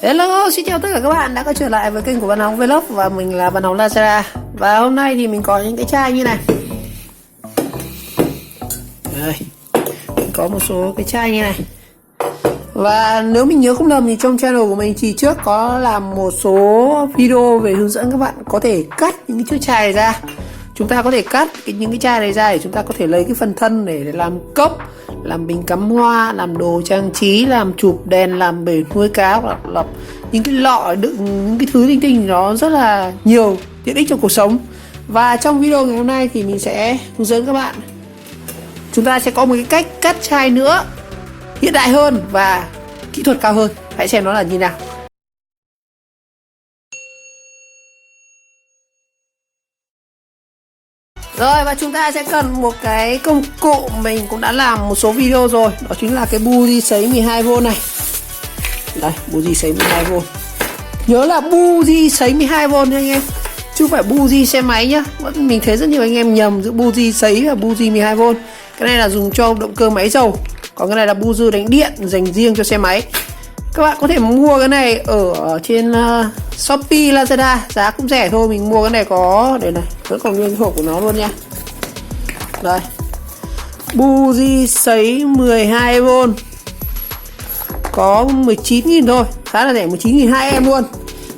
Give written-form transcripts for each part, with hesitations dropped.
Hello, xin chào tất cả các bạn đã quay trở lại với kênh của Văn Hóng Vlog và mình là Văn Hóng Lazara. Và hôm nay thì mình có những cái chai như này. Đây, mình có một số cái chai như này. Và nếu mình nhớ không lầm thì trong channel của mình thì trước có làm một số video về hướng dẫn các bạn có thể cắt những cái chiếc chai này ra. Chúng ta có thể cắt những cái chai này ra để chúng ta có thể lấy cái phần thân để làm cốc, làm bình cắm hoa, làm đồ trang trí, làm chụp đèn, làm bể nuôi cá, hoặc là những cái lọ đựng những cái thứ linh tinh, nó rất là nhiều tiện ích trong cuộc sống. Và trong video ngày hôm nay thì mình sẽ hướng dẫn các bạn, chúng ta sẽ có một cái cách cắt chai nữa hiện đại hơn và kỹ thuật cao hơn. Hãy xem nó là như nào. Rồi, và chúng ta sẽ cần một cái công cụ mình cũng đã làm một số video rồi. Đó chính là cái buji sấy 12V này. Đây, buji sấy 12V. Nhớ là buji sấy 12V nha anh em, chứ không phải buji xe máy nhá. Mình thấy rất nhiều anh em nhầm giữa buji sấy và buji 12V. Cái này là dùng cho động cơ máy dầu, còn cái này là buji đánh điện dành riêng cho xe máy. Các bạn có thể mua cái này ở trên Shopee, Lazada, giá cũng rẻ thôi. Mình mua cái này có đây này, vẫn còn nguyên hộp của nó luôn nha. Đây, buji sấy 12V có 19.000 thôi, khá là rẻ, 19.000 hai em luôn.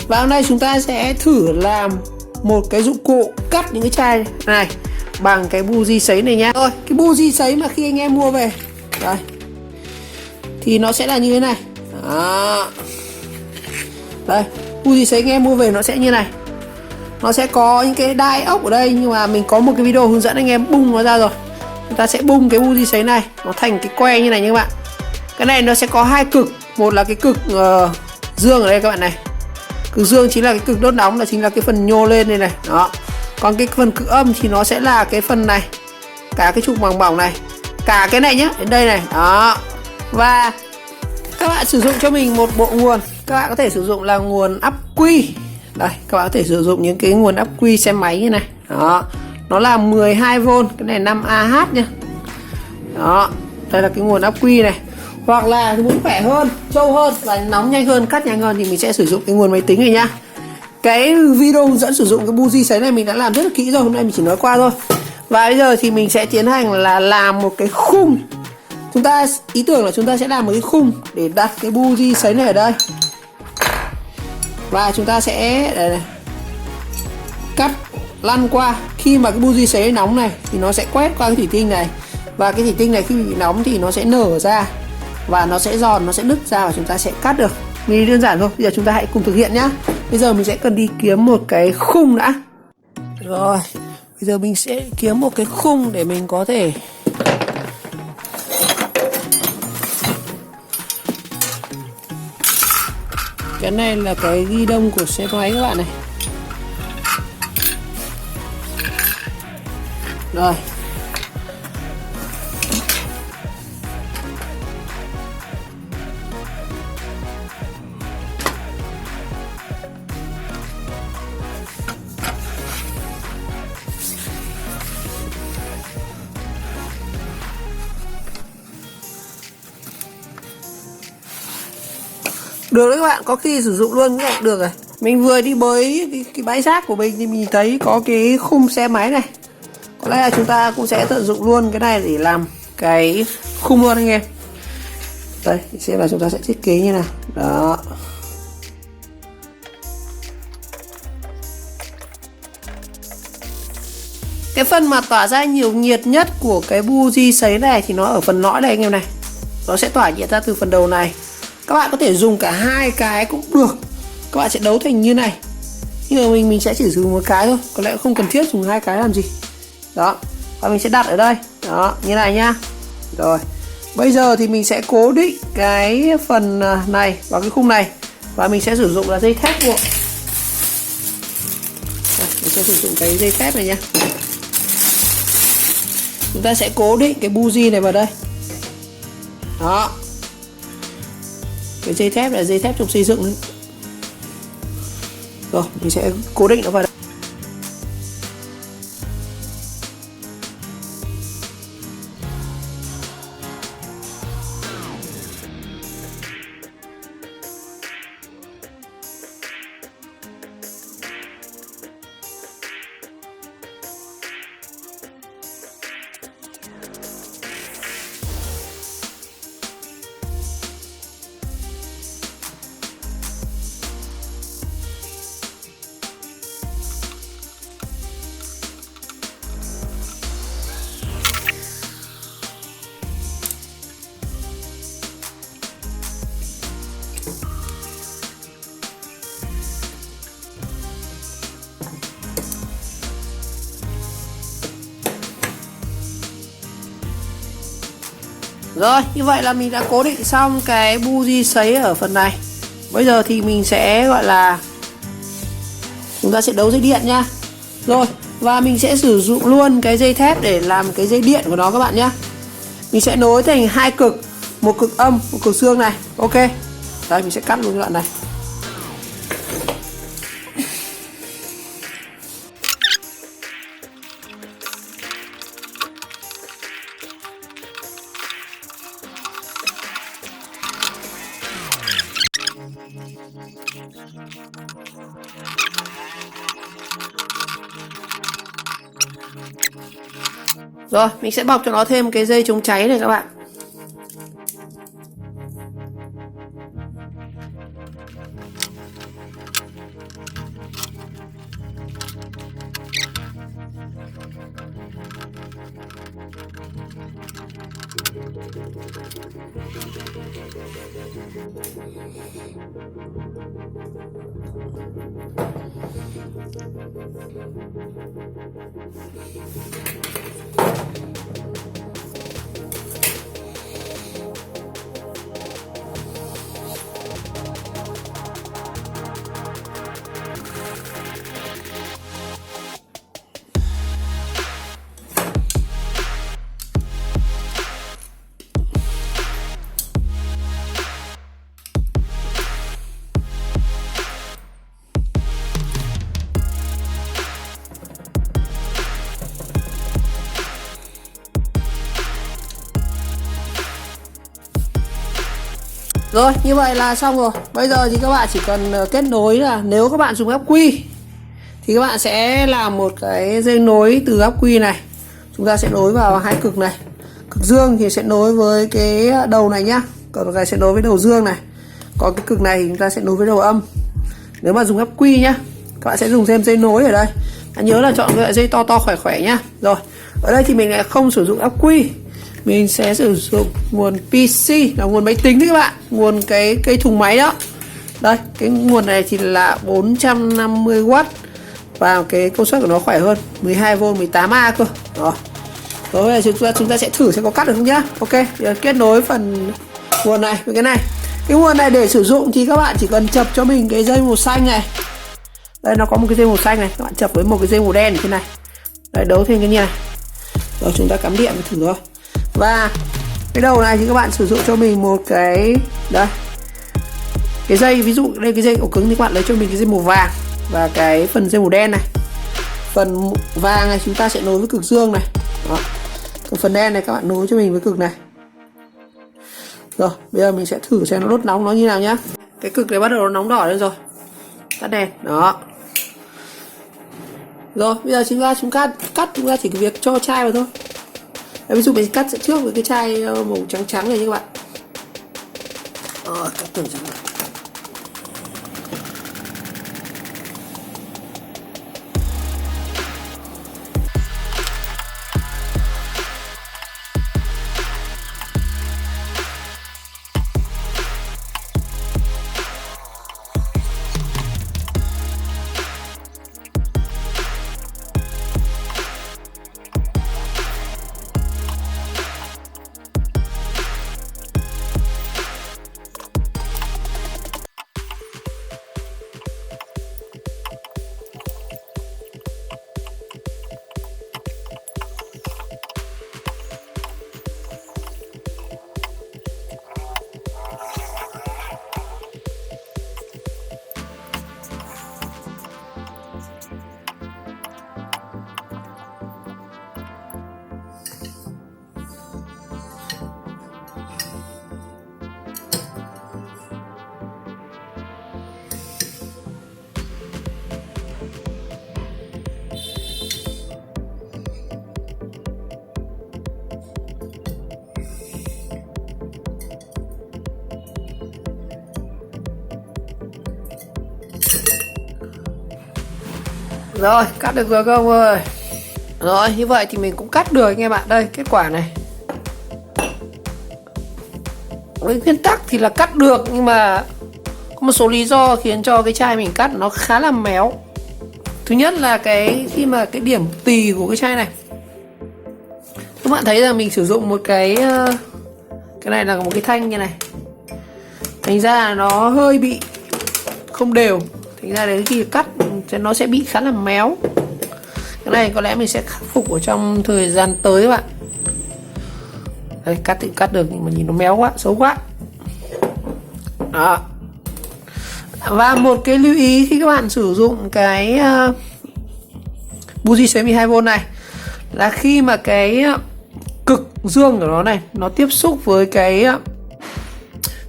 Và hôm nay chúng ta sẽ thử làm một cái dụng cụ cắt những cái chai này bằng cái buji sấy này nhá. Rồi, cái buji sấy mà khi anh em mua về đây thì nó sẽ là như thế này. Đó. Đây, buji sấy anh em mua về nó sẽ như này. Nó sẽ có những cái đai ốc ở đây, nhưng mà mình có một cái video hướng dẫn anh em bung nó ra rồi. Chúng ta sẽ bung cái buji sấy này nó thành cái que như này nha các bạn. Cái này nó sẽ có hai cực, một là cái cực dương ở đây các bạn này. Cực dương chính là cái cực đốt nóng, là chính là cái phần nhô lên đây này. Đó. Còn cái phần cực âm thì nó sẽ là cái phần này, cả cái trục bằng bỏng này, cả cái này nhá, đến đây này. Đó. Và các bạn sử dụng cho mình một bộ nguồn. Các bạn có thể sử dụng là nguồn ắc quy. Đây, các bạn có thể sử dụng những cái nguồn ắc quy xe máy như này. Đó. Nó là 12V, cái này 5Ah nha. Đó, đây là cái nguồn ắc quy này. Hoặc là muốn khỏe hơn, trâu hơn và nóng nhanh hơn, cắt nhanh hơn thì mình sẽ sử dụng cái nguồn máy tính này nhá. Cái video hướng dẫn sử dụng cái buji sấy này mình đã làm rất là kỹ rồi, hôm nay mình chỉ nói qua thôi. Và bây giờ thì mình sẽ tiến hành là làm một cái khung. Chúng ta ý tưởng là chúng ta sẽ làm một cái khung để đặt cái buji sấy này ở đây. Và chúng ta sẽ đây này, cắt lăn qua. Khi mà cái buji sấy nóng này thì nó sẽ quét qua cái thủy tinh này. Và cái thủy tinh này khi bị nóng thì nó sẽ nở ra và nó sẽ giòn, nó sẽ nứt ra và chúng ta sẽ cắt được. Mình đơn giản thôi. Bây giờ chúng ta hãy cùng thực hiện nhá. Bây giờ mình sẽ cần đi kiếm một cái khung đã. Rồi, bây giờ mình sẽ kiếm một cái khung để mình có thể cái này là cái ghi đông của xe máy các bạn này. Rồi. Được đấy các bạn, có khi sử dụng luôn cũng được rồi. Mình vừa đi bới cái bãi rác của mình thì mình thấy có cái khung xe máy này. Có lẽ là chúng ta cũng sẽ tận dụng luôn cái này để làm cái khung luôn anh em. Đây, xem là chúng ta sẽ thiết kế như nào. Đó. Cái phần mà tỏa ra nhiều nhiệt nhất của cái buji sấy này thì nó ở phần nõi này anh em này. Nó sẽ tỏa nhiệt ra từ phần đầu này. Các bạn có thể dùng cả hai cái cũng được. Các bạn sẽ đấu thành như này. Nhưng mà mình sẽ chỉ dùng một cái thôi, có lẽ không cần thiết dùng hai cái làm gì. Đó. Và mình sẽ đặt ở đây. Đó, như này nhá. Rồi. Bây giờ thì mình sẽ cố định cái phần này vào cái khung này. Và mình sẽ sử dụng là dây thép buộc. Mình sẽ sử dụng cái dây thép này nhá. Chúng ta sẽ cố định cái buji này vào đây. Đó. Cái dây thép là dây thép trong xây dựng đấy. Rồi, mình sẽ cố định nó vào đây. Rồi, như vậy là mình đã cố định xong cái buji sấy ở phần này. Bây giờ thì mình sẽ gọi là chúng ta sẽ đấu dây điện nha. Rồi, và mình sẽ sử dụng luôn cái dây thép để làm cái dây điện của nó các bạn nhé. Mình sẽ nối thành hai cực, một cực âm, một cực dương này. Ok. Đây, mình sẽ cắt luôn cái đoạn này. Rồi, mình sẽ bọc cho nó thêm cái dây chống cháy này các bạn. Rồi, như vậy là xong rồi. Bây giờ thì các bạn chỉ cần kết nối là nếu các bạn dùng ắc quy thì các bạn sẽ làm một cái dây nối từ ắc quy này. Chúng ta sẽ nối vào hai cực này. Cực dương thì sẽ nối với cái đầu này nhá. Còn cái sẽ nối với đầu dương này. Còn cái cực này thì chúng ta sẽ nối với đầu âm. Nếu mà dùng ắc quy nhá, các bạn sẽ dùng thêm dây nối ở đây. Nhớ là chọn loại dây to to khỏe khỏe nhá. Rồi, ở đây thì mình lại không sử dụng ắc quy. Mình sẽ sử dụng nguồn PC là nguồn máy tính đấy các bạn, nguồn cái cây thùng máy đó. Đây, cái nguồn này thì là 450W và cái công suất của nó khỏe hơn, 12V 18A cơ. Rồi. Rồi bây giờ chúng ta sẽ thử xem có cắt được không nhá. Ok, giờ kết nối phần nguồn này với cái này. Cái nguồn này để sử dụng thì các bạn chỉ cần chập cho mình cái dây màu xanh này. Đây nó có một cái dây màu xanh này, các bạn chập với một cái dây màu đen như thế này. Đây đấu thêm cái như này. Rồi chúng ta cắm điện và thử thôi. Và cái đầu này thì các bạn sử dụng cho mình một cái đây cái dây, ví dụ đây cái dây ổ cứng thì các bạn lấy cho mình cái dây màu vàng và cái phần dây màu đen này. Phần vàng này chúng ta sẽ nối với cực dương này. Đó. Còn phần đen này các bạn nối cho mình với cực này. Rồi bây giờ mình sẽ thử xem nó đốt nóng nó như nào nhá. Cái cực này bắt đầu nó nóng đỏ lên rồi, tắt đèn. Đó. Rồi bây giờ chúng ta chúng ta chỉ việc cho chai vào thôi. Ví dụ mình cắt trước với cái chai màu trắng trắng này như các bạn. Cắt từng trắng này. Rồi, cắt được rồi các ông ơi. Rồi, như vậy thì mình cũng cắt được anh em bạn. Đây, kết quả này. Với nguyên tắc thì là cắt được, nhưng mà có một số lý do khiến cho cái chai mình cắt nó khá là méo. Thứ nhất là khi mà cái điểm tì của cái chai này, các bạn thấy rằng mình sử dụng một cái Cái này là một cái thanh như này, thành ra là nó hơi bị không đều, thành ra đến khi cắt nó sẽ bị khá là méo. Cái này có lẽ mình sẽ khắc phục ở trong thời gian tới các bạn. Đây, cắt thì cắt được nhưng mà nhìn nó méo quá, xấu quá. Đó. Và một cái lưu ý khi các bạn sử dụng cái buji sấy 12V này là khi mà cái cực dương của nó này nó tiếp xúc với cái,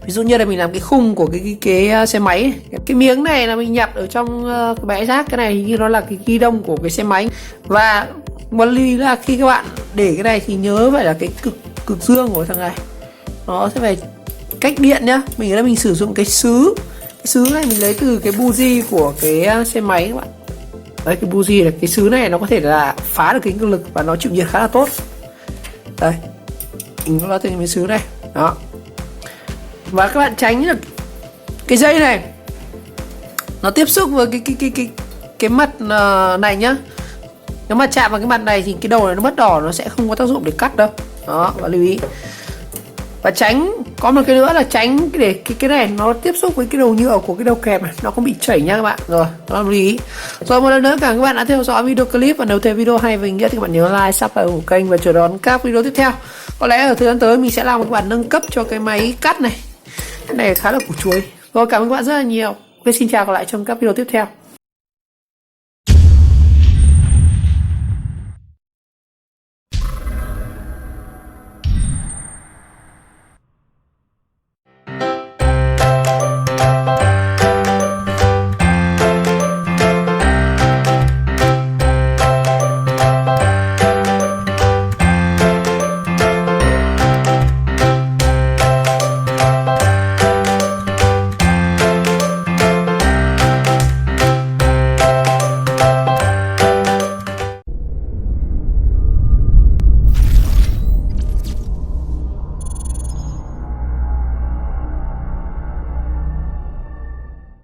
ví dụ như là mình làm cái khung của cái xe máy, cái miếng này là mình nhập ở trong cái bãi rác, cái này hình như nó là cái ghi đông của cái xe máy. Và một lưu ý là khi các bạn để cái này thì nhớ phải là cái cực dương của thằng này nó sẽ phải cách điện nhá. Mình ở đây mình sử dụng cái sứ này mình lấy từ cái buji của cái xe máy các bạn. Đấy, cái buji là cái sứ này nó có thể là phá được cái cực lực và nó chịu nhiệt khá là tốt. Đây, mình có từ cái sứ này đó. Và các bạn tránh được cái dây này nó tiếp xúc với cái mặt này nhá. Nếu mà chạm vào cái mặt này thì cái đầu này nó mất đỏ, nó sẽ không có tác dụng để cắt đâu. Đó, và lưu ý. Và tránh, có một cái nữa là tránh để cái này nó tiếp xúc với cái đầu nhựa của cái đầu kẹp này, nó không bị chảy nha các bạn. Rồi, đó là lưu ý. Rồi một lần nữa cảm ơn các bạn đã theo dõi video clip, và nếu thấy video hay và ý nghĩa thì các bạn nhớ like, subscribe ủng hộ kênh và chờ đón các video tiếp theo. Có lẽ ở thời gian tới mình sẽ làm một bản nâng cấp cho cái máy cắt này. Cái này khá là củ chuối. Rồi, cảm ơn các bạn rất là nhiều. Xin chào, gặp lại trong các video tiếp theo.